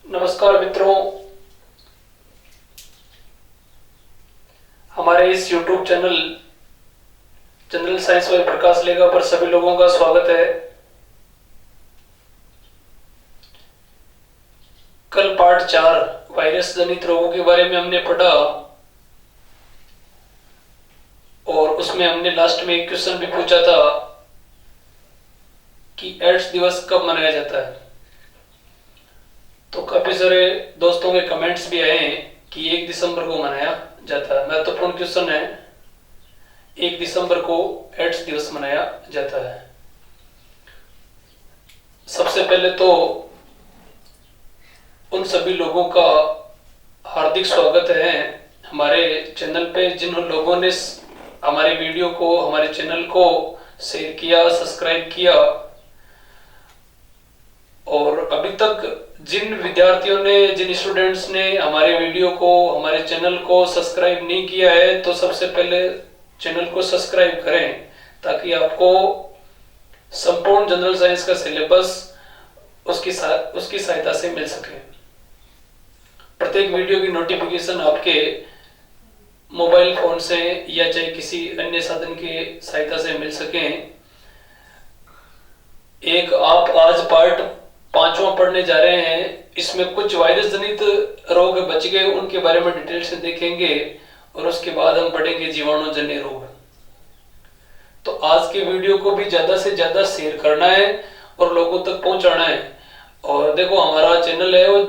नमस्कार मित्रों, हमारे इस YouTube channel general science by Prakash लेगा पर सभी लोगों का स्वागत है। कल पार्ट 4 वायरस जनित रोगों के बारे में हमने पढ़ा और उसमें हमने लास्ट में एक क्वेश्चन भी पूछा था कि एड्स दिवस कब मनाया जाता है। तो काफी सारे दोस्तों के कमेंट्स भी आए हैं कि 1 दिसंबर को मनाया जाता है। महत्वपूर्ण क्वेश्चन है, 1 दिसंबर को एड्स दिवस मनाया जाता है। सबसे पहले तो उन सभी लोगों का हार्दिक स्वागत है हमारे चैनल पे, जिन लोगों ने हमारे वीडियो को, हमारे चैनल को शेयर किया, सब्सक्राइब किया। और अभी तक जिन विद्यार्थियों ने, जिन स्टूडेंट्स ने हमारे वीडियो को, हमारे चैनल को सब्सक्राइब नहीं किया है, तो सबसे पहले चैनल को सब्सक्राइब करें ताकि आपको संपूर्ण जनरल साइंस का सिलेबस उसकी सहायता से मिल सके। प्रत्येक वीडियो की नोटिफिकेशन आपके मोबाइल फोन से या चाहे किसी अन्य साधन की सहायता से मिल सके। एक आप आज पार्ट 5वां पढ़ने जा रहे हैं। इसमें कुछ वायरस जनित रोग बच गए, उनके बारे में डिटेल से देखेंगे और उसके बाद हम पढ़ेंगे जीवाणु जन्य रोग। तो आज के वीडियो को भी ज्यादा से ज्यादा शेयर करना है और लोगों तक पहुंचाना है। और देखो, हमारा चैनल है वो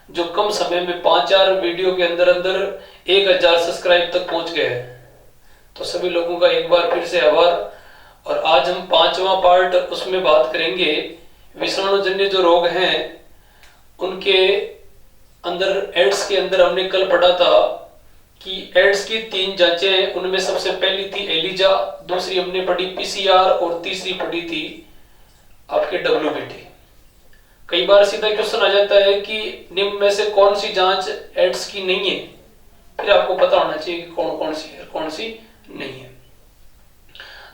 जो कम समय में 5-4 वीडियो के अंदर अंदर 1000 सब्सक्राइब तक पहुंच गए हैं। तो सभी लोगों का एक बार फिर से आभार। और आज हम 5वां पार्ट उसमें बात करेंगे विषाणुजन्य जो रोग हैं उनके अंदर। एड्स के अंदर हमने कल पढ़ा था कि एड्स की 3 जांचें, उनमें सबसे पहली थी एलिजा, दूसरी हमने पढ़ी पीसीआर और तीसरी पढ़ी थी आपके डब्ल्यूबीटी। कई बार सीधा क्वेश्चन आ जाता है कि निम्न में से कौन सी जांच एड्स की नहीं है, फिर आपको पता होना चाहिए कि कौन कौन सी है, कौन सी नहीं है।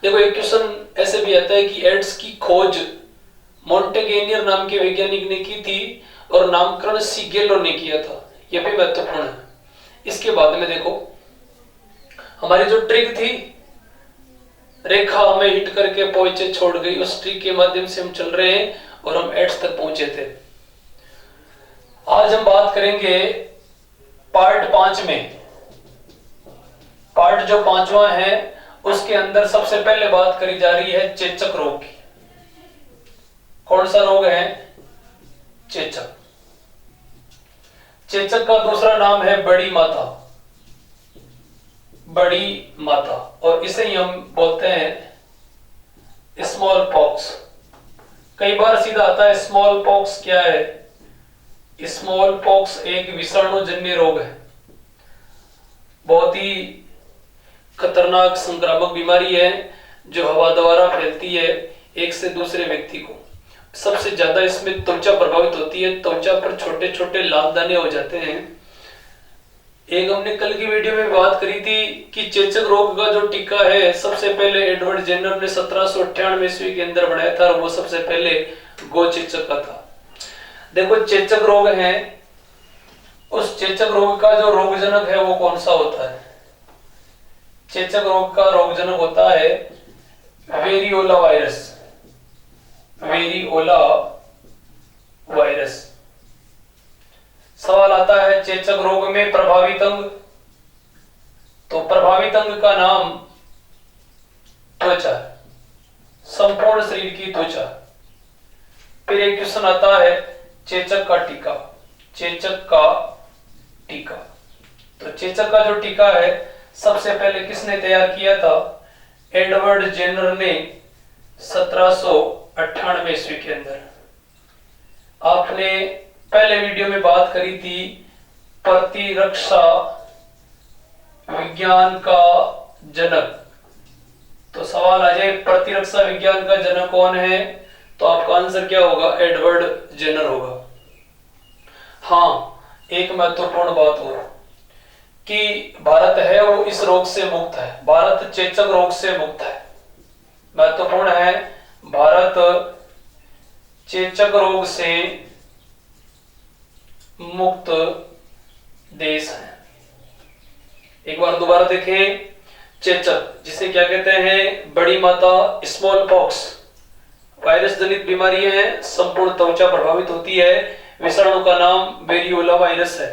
देखो, एक क्वेश्चन ऐसे भी आता है कि एड्स की खोज मॉन्टेगेनियर नाम के वैज्ञानिक ने की थी और नामकरण सीगेलो ने किया था। यह भी महत्वपूर्ण है। इसके बाद में देखो, हमारी जो ट्रिक थी, रेखा हमें हिट करके पहुंचे छोड़ गई, उस ट्रिक के माध्यम से हम चल रहे हैं और हम एड्स तक पहुंचे थे। आज हम बात करेंगे पार्ट 5 में। पार्ट जो 5वां है उसके अंदर सबसे पहले बात करी जा रही है चेचक रोग की। कौन सा रोग है? चेचक। चेचक का दूसरा नाम है बड़ी माता। बड़ी माता, और इसे ही हम बोलते हैं स्मॉल पॉक्स। कई बार सीधा आता है स्मॉल पॉक्स क्या है? स्मॉल पॉक्स एक विषाणुजन्य रोग है, बहुत ही खतरनाक संक्रामक बीमारी है जो हवा द्वारा फैलती है एक से दूसरे व्यक्ति को। सबसे ज्यादा इसमें त्वचा प्रभावित होती है। त्वचा पर छोटे छोटे लाल दाने हो जाते हैं। एक हमने कल की वीडियो में बात करी थी कि चेचक रोग का जो टीका है सबसे पहले एडवर्ड जेनर ने 1798 ईस्वी के अंदर बनाया था और वो सबसे पहले गो चेचक का था। देखो, चेचक रोग है, उस चेचक रोग का जो रोगजनक है वो कौन सा होता है? चेचक रोग का रोगजनक होता है वेरियोला वायरस। Variola virus. सवाल आता है चेचक रोग में प्रभावित अंग, तो प्रभावित अंग का नाम त्वचा, संपूर्ण शरीर की त्वचा। फिर एक क्वेश्चन आता है चेचक का टीका। चेचक का टीका, तो चेचक का जो टीका है सबसे पहले किसने तैयार किया था? एडवर्ड जेनर ने 1798 ईस्वी के अंदर। आपने पहले वीडियो में बात करी थी प्रतिरक्षा विज्ञान का जनक। तो सवाल आ जाए प्रतिरक्षा विज्ञान का जनक कौन है, तो आपका आंसर क्या होगा? एडवर्ड जेनर होगा। हाँ, एक महत्वपूर्ण बात हो कि भारत है वो इस रोग से मुक्त है। भारत चेचक रोग से मुक्त है। महत्वपूर्ण है, भारत चेचक रोग से मुक्त देश हैं। एक बार दोबारा देखें, चेचक जिसे क्या कहते हैं, बड़ी माता, स्मॉल पॉक्स वायरस जनित बीमारी है, संपूर्ण त्वचा प्रभावित होती है। विषाणु का नाम वेरियोला वायरस है।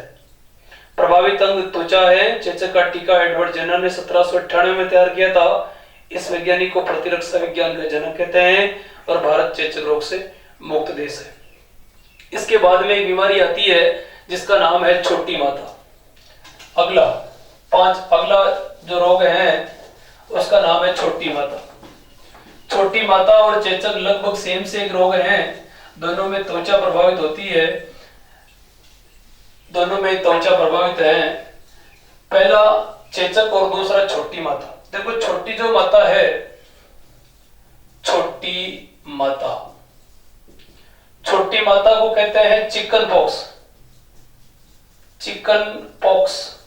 प्रभावित अंग त्वचा है। चेचक का टीका एडवर्ड जेनर ने 1798 में तैयार किया था। इस वैज्ञानिक को प्रतिरक्षा विज्ञान का जनक कहते हैं और भारत चेचक रोग से मुक्त देश है। इसके बाद में एक बीमारी आती है जिसका नाम है छोटी माता। अगला जो रोग है उसका नाम है छोटी माता। छोटी माता और चेचक लगभग सेम से एक रोग हैं। दोनों में त्वचा प्रभावित होती है, दोनों में त्वचा प्रभावित है। पहला चेचक और दूसरा छोटी माता। देखो छोटी जो माता है, छोटी माता को कहते हैं चिकन पॉक्स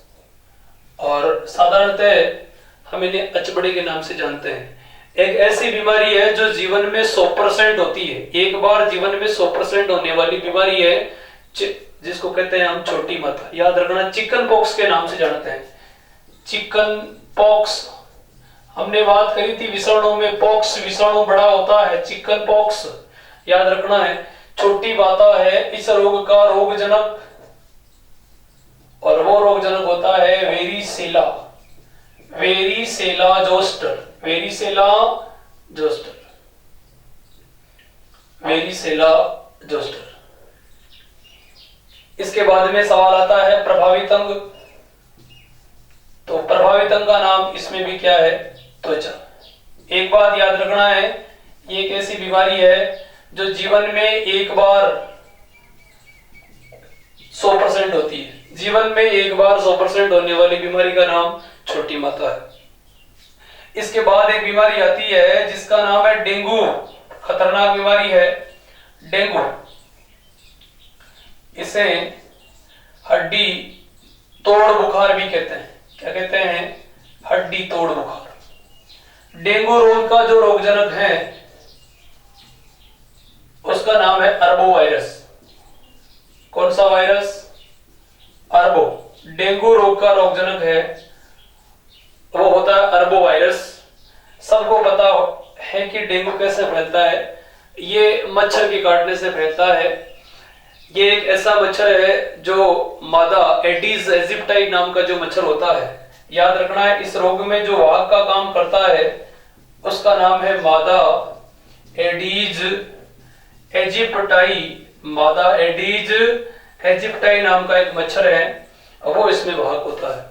और साधारणतः हम इन्हें अचबड़े के नाम से जानते हैं। एक ऐसी बीमारी है जो जीवन में 100% होती है। एक बार जीवन में 100% होने वाली बीमारी है जिसको कहते हैं हम छोटी माता। याद रखना, चिकन पॉक्स के नाम से जानते हैं। चिकन पॉक्स हमने बात करी थी, विषाणु में पॉक्स विषाणु बड़ा होता है, चिकन पॉक्स याद रखना है। छोटी माता है इस रोग का रोगजनक, और वो रोगजनक होता है वेरिसेला जोस्टर। इसके बाद में सवाल आता है प्रभावित अंग। तो प्रभावित अंग का नाम इसमें भी क्या है, त्वचा। एक बात याद रखना है, ये एक ऐसी बीमारी है जो जीवन में एक बार 100% होती है। जीवन में एक बार 100% होने वाली बीमारी का नाम छोटी माता है। इसके बाद एक बीमारी आती है जिसका नाम है डेंगू। खतरनाक बीमारी है डेंगू। इसे हड्डी तोड़ बुखार भी कहते हैं। क्या कहते हैं, हड्डी तोड़ बुखार। डेंगू रोग का जो रोगजनक है उसका नाम है अरबो वायरस। कौन सा वायरस, अरबो। डेंगू रोग का रोगजनक है वो होता है अरबो वायरस। सबको पता है कि डेंगू कैसे फैलता है, ये मच्छर के काटने से फैलता है। ये एक ऐसा मच्छर है जो मादा एडीज एजिप्टाई नाम का जो मच्छर होता है, याद रखना है। इस रोग में जो वाहक का काम करता है उसका नाम है मादा एडीज एजिप्टाई। मादा एडीज एजिप्टाई नाम का एक मच्छर है, वो इसमें वाहक होता है।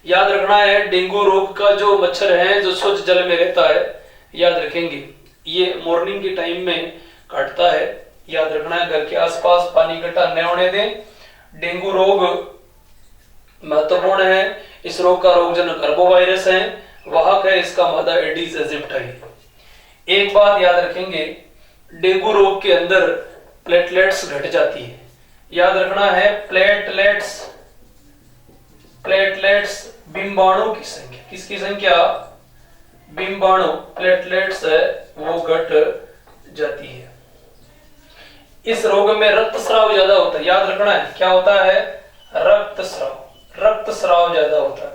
याद रखना है, डेंगू रोग का जो मच्छर है जो स्वच्छ जल में रहता है, याद रखेंगे ये मॉर्निंग के टाइम में काटता है। याद रखना है, घर के आसपास पानी इकट्ठा न होने दें। डेंगू रोग महत्वपूर्ण है। इस रोग का रोगजनक अरबो वायरस है, वाहक है इसका मादा एडीज एजिप्टाई। एक बात याद रखेंगे, डेंगू रोग के अंदर प्लेटलेट्स घट जाती है। याद रखना है, प्लेटलेट्स बिंबाणु की संख्या, किसकी संख्या, बिंबाणु प्लेटलेट्स है वो घट जाती है। इस रोग में रक्तस्राव ज्यादा होता है। याद रखना है, क्या होता है, रक्तस्राव ज्यादा होता है,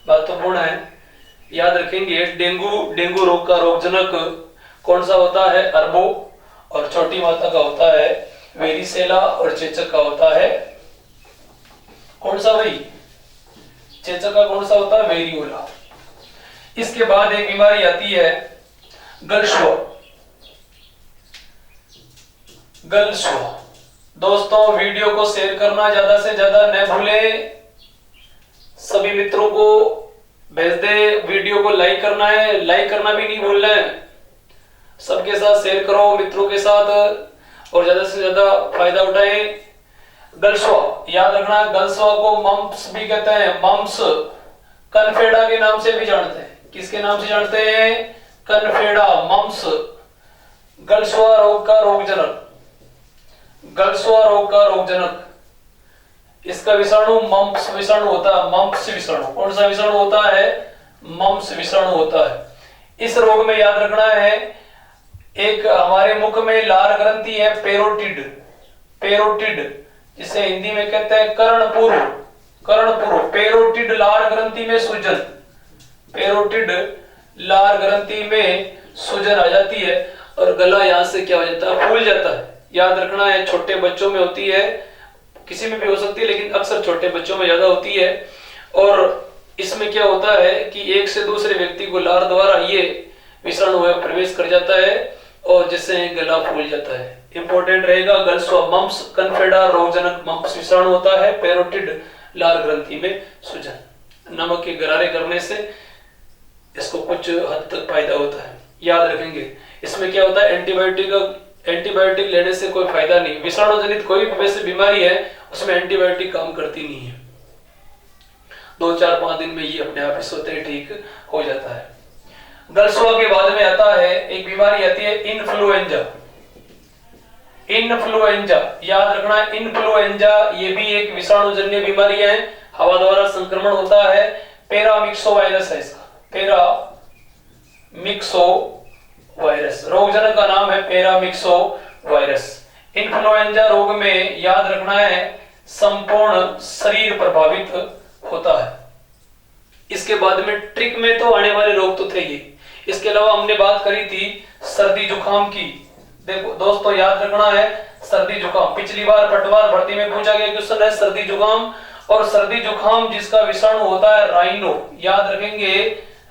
महत्वपूर्ण है। याद रखेंगे, डेंगू रोग का रोगजनक कौन सा होता है, अरबो, और छोटी माता का होता है वेरिसेला, और चेचक का होता है कौन सा भाई, चेचक का कौन सा होता है, वेरियोला। इसके बाद एक बीमारी आती है गलशुआ। दोस्तों वीडियो को शेयर करना ज्यादा से ज्यादा न भूलें, सभी मित्रों को भेज दे। वीडियो को लाइक करना है, लाइक करना भी नहीं भूलना है। सबके साथ शेयर करो, मित्रों के साथ, और ज्यादा से ज्यादा फायदा उठाएं। गलशुआ, याद रखना, गलशुआ को मम्प्स भी कहते हैं, मम्प्स। कनफेड़ा के नाम से भी जानते हैं, किसके नाम से जानते हैं, कनफेड़ा, मम्प्स। गलशुआ रोग का रोगजनक, इसका विषाणु मम्प्स विषाणु होता है। मम्प्स विषाणु, कौन सा विषाणु होता है, मम्प्स विषाणु होता है। इस रोग में याद रखना है, एक हमारे मुख में लार ग्रंथि है पेरोटिड, जिसे हिंदी में कहते हैं कर्णपुरु। कर्णपुरु, पेरोटिड लार ग्रंथि में सूजन, पेरोटिड लार ग्रंथि में सूजन आ जाती है और गला यहां से क्या हो जाता है, फूल जाता है। याद रखना है, छोटे बच्चों में होती है, किसी में भी हो सकती है लेकिन अक्सर छोटे बच्चों में ज्यादा होती है। और इसमें क्या होता है कि एक से दूसरे व्यक्ति को लार द्वारा ये विषाणु प्रवेश कर जाता है और जिससे गला फूल जाता है। इंपॉर्टेंट रहेगा, गलस्वा मम्प्स कन्फेडा रोगजनक मम्प्स विषाणु होता है, पेरोटिड लार ग्रंथि में सूजन। नमक के गरारे करने से इसको कुछ हद तक फायदा होता है, याद रखेंगे। इसमें क्या होता है, एंटीबायोटिक लेने से कोई फायदा नहीं। विषाणु जनित कोई भी वैसे बीमारी है उसमें एंटीबायोटिक काम करती नहीं है, 2-4-5 दिन में ये अपने आप स्वतः ठीक हो जाता है। गलस्वा के बाद में आता है एक बीमारी आती है इन्फ्लुएंजा। इन्फ्लुएंजा याद रखना है, इन्फ्लुएंजा ये भी एक विषाणुजन्य बीमारी है, हवा द्वारा संक्रमण होता है। पैरामिक्सो वायरस है इसका, पैरामिक्सो वायरस, रोगजनक का नाम है पैरामिक्सो वायरस। इन्फ्लुएंजा रोग में याद रखना है संपूर्ण शरीर प्रभावित होता है। इसके बाद में ट्रिक में तो आने वाले रोग तो थे ही, इसके अलावा हमने बात करी थी सर्दी जुकाम की। देखो दोस्तों याद रखना है, सर्दी जुकाम पिछली बार पटवार भर्ती में पूछा गया क्वेश्चन है सर्दी जुकाम। और सर्दी जुकाम जिसका विषाणु होता है राइनो, याद रखेंगे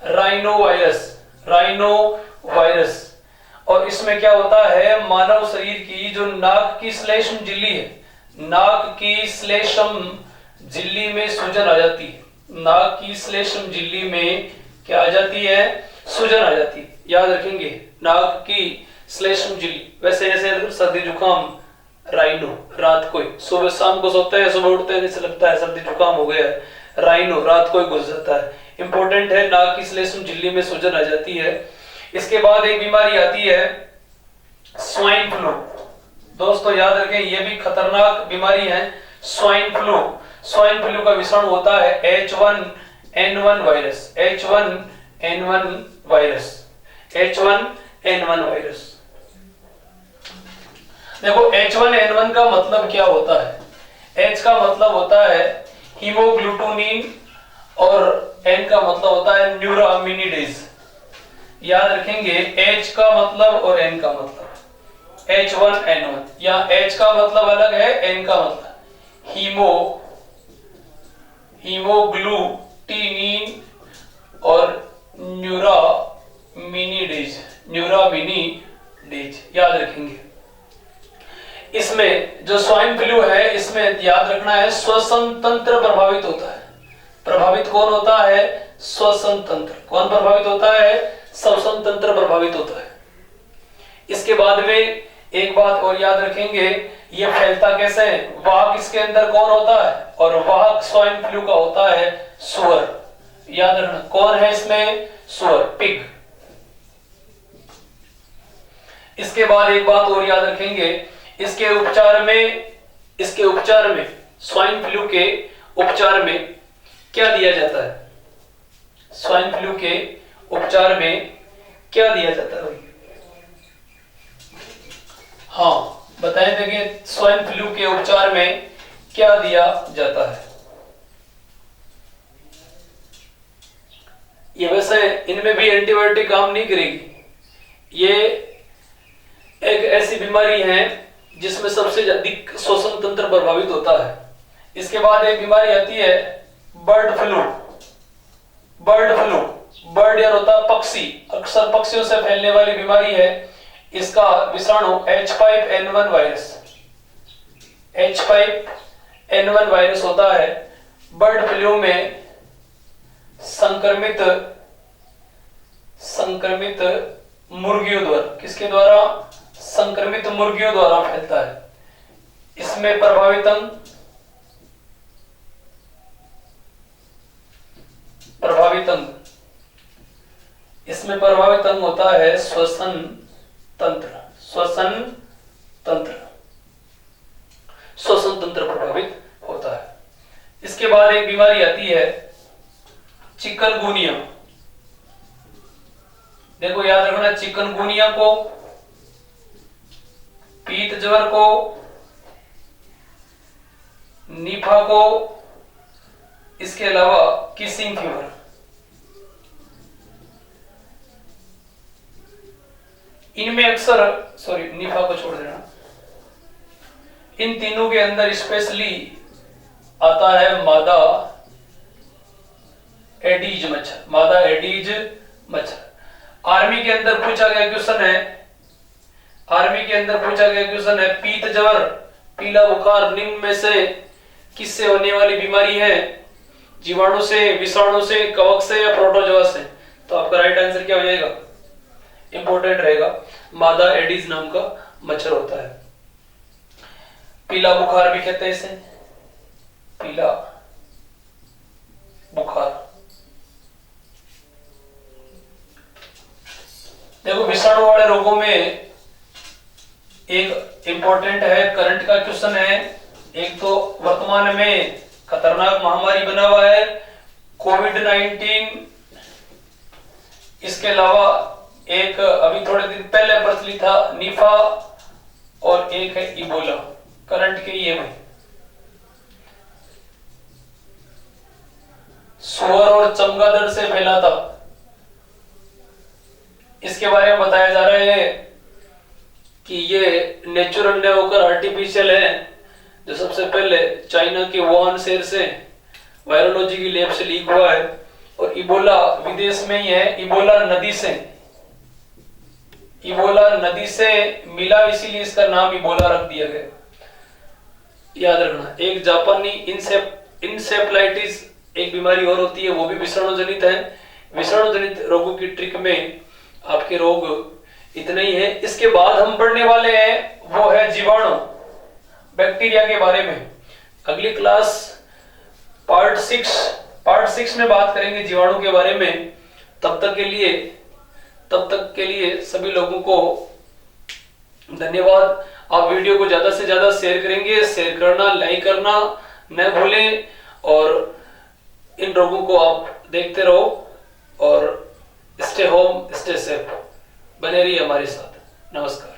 राइनो वायरस, राइनो वायरस। और इसमें क्या होता है, मानव शरीर की जो नाक की श्लेष्म झिल्ली है, नाक की श्लेष्म झिल्ली में सूजन आ जाती है, नाक की श्लेष्म झिल्ली में क्या आ जाती है, सूजन आ जाती है। याद रखेंगे नाक की श्लेष्म झिल्ली। वैसे ऐसे सर्दी जुकाम राइनो, रात को सुबह शाम को सोते हैं, सुबह उठते हैं जैसे लगता है सर्दी जुकाम हो गया है, राइनो रात को ही घुस जाता है। इंपॉर्टेंट है, नाक की श्लेष्म झिल्ली में सूजन आ जाती है। इसके बाद एक बीमारी आती है स्वाइन फ्लू। दोस्तों याद रखें ये भी खतरनाक बीमारी है, स्वाइन फ्लू। स्वाइन फ्लू का विषाणु होता है H1N1 virus, H1N1 virus, H1N1 virus. देखो H1N1 का मतलब क्या होता है, H का मतलब होता है हीमोग्लूटानिन और N का मतलब होता है न्यूरामिनिडेज। याद रखेंगे H का मतलब और N का मतलब, H1N1 या H का मतलब अलग है, N का मतलब हीमोग्लूटिनिन और न्यूरामिनिडेज, याद रखेंगे। इसमें जो स्वाइन फ्लू है इसमें याद रखना है श्वसन तंत्र प्रभावित होता है। प्रभावित कौन होता है, श्वसन तंत्र। कौन प्रभावित होता है, श्वसन तंत्र प्रभावित होता है। इसके बाद में एक बात और याद रखेंगे, ये फैलता कैसे है, वाहक इसके अंदर कौन होता है, और वाहक स्वाइन फ्लू का होता है सुअर। याद रखना कौन है इसमें, सुअर, पिग। इसके बाद एक बात और याद रखेंगे, इसके उपचार में स्वाइन फ्लू के उपचार में क्या दिया जाता है, स्वाइन फ्लू के उपचार में क्या दिया जाता है, हाँ बताएं, देखिए स्वाइन फ्लू के उपचार में क्या दिया जाता है। ये वैसे इनमें भी एंटीबायोटिक काम नहीं करेगी, ये एक ऐसी बीमारी है जिसमें सबसे अधिक श्वसन तंत्र प्रभावित होता है। इसके बाद एक बीमारी आती है बर्ड फ्लू। बर्ड यार होता है पक्षी, अक्सर पक्षियों से फैलने वाली बीमारी है। इसका विषाणु H5N1 वायरस, H5N1 वायरस होता है। बर्ड फ्लू में संक्रमित मुर्गियों द्वारा, किसके द्वारा, संक्रमित मुर्गियों द्वारा फैलता है। इसमें प्रभावित अंग, इसमें प्रभावित अंग होता है श्वसन तंत्र। श्वसन तंत्र प्रभावित होता है। इसके बाद एक बीमारी आती है चिकनगुनिया। देखो याद रखना, चिकनगुनिया को, पीत ज्वर को निफा को इसके अलावा किसिंग फीवर, इनमें अक्सर, सॉरी निफा को छोड़ देना, इन तीनों के अंदर स्पेशली आता है मादा एडीज मच्छर, मादा एडीज मच्छर। आर्मी के अंदर पूछा गया क्वेश्चन है, आर्मी के अंदर पूछा गया क्वेश्चन है, पीत ज्वर, पीला बुखार निम्न में से किससे होने वाली बीमारी है? जीवाणु से, विषाणु से, कवक से या प्रोटोजोआ से? तो आपका राइट आंसर क्या हो जाएगा? इंपॉर्टेंट रहेगा, मादा एडीज नाम का मच्छर होता है। पीला बुखार भी कहते हैं इसे, पीला बुखार। देखो विषाणु वाले रोगों में एक इंपॉर्टेंट है, करंट का क्वेश्चन है, एक तो वर्तमान में खतरनाक महामारी बना हुआ है कोविड-19, इसके अलावा एक अभी थोड़े दिन पहले प्रचलित था निफा, और एक है इबोला, करंट के ये में। सुअर और चमगादड़ से फैला था, इसके बारे में बताया जा रहा है कि ये नेचुरल न होकर आर्टिफिशियल है, जो सबसे पहले चाइना के वुहान शहर से वायरोलॉजी की लैब से लीक हुआ है, और इबोला विदेश में ही है, इबोला नदी से, इबोला नदी से मिला, इसीलिए इसका नाम इबोला रख दिया गया। याद रखना, एक जापानी इंसेफ्लाइटिस एक बीमारी और होती है, वो भी विषाणु जनित है। विषाणु जनित रोगों की ट्रिक में आपके रोग इतने ही है। इसके बाद हम पढ़ने वाले हैं वो है जीवाणु, बैक्टीरिया के बारे में। अगली क्लास पार्ट 6 में बात करेंगे जीवाणु के बारे में। तब तक के लिए सभी लोगों को धन्यवाद। आप वीडियो को ज्यादा से ज्यादा शेयर करेंगे, शेयर करना, लाइक करना न भूलें, और इन रोगों को आप देखते रहो, और स्टे होम स्टे सेफ, बने रहिए हमारे साथ। नमस्कार।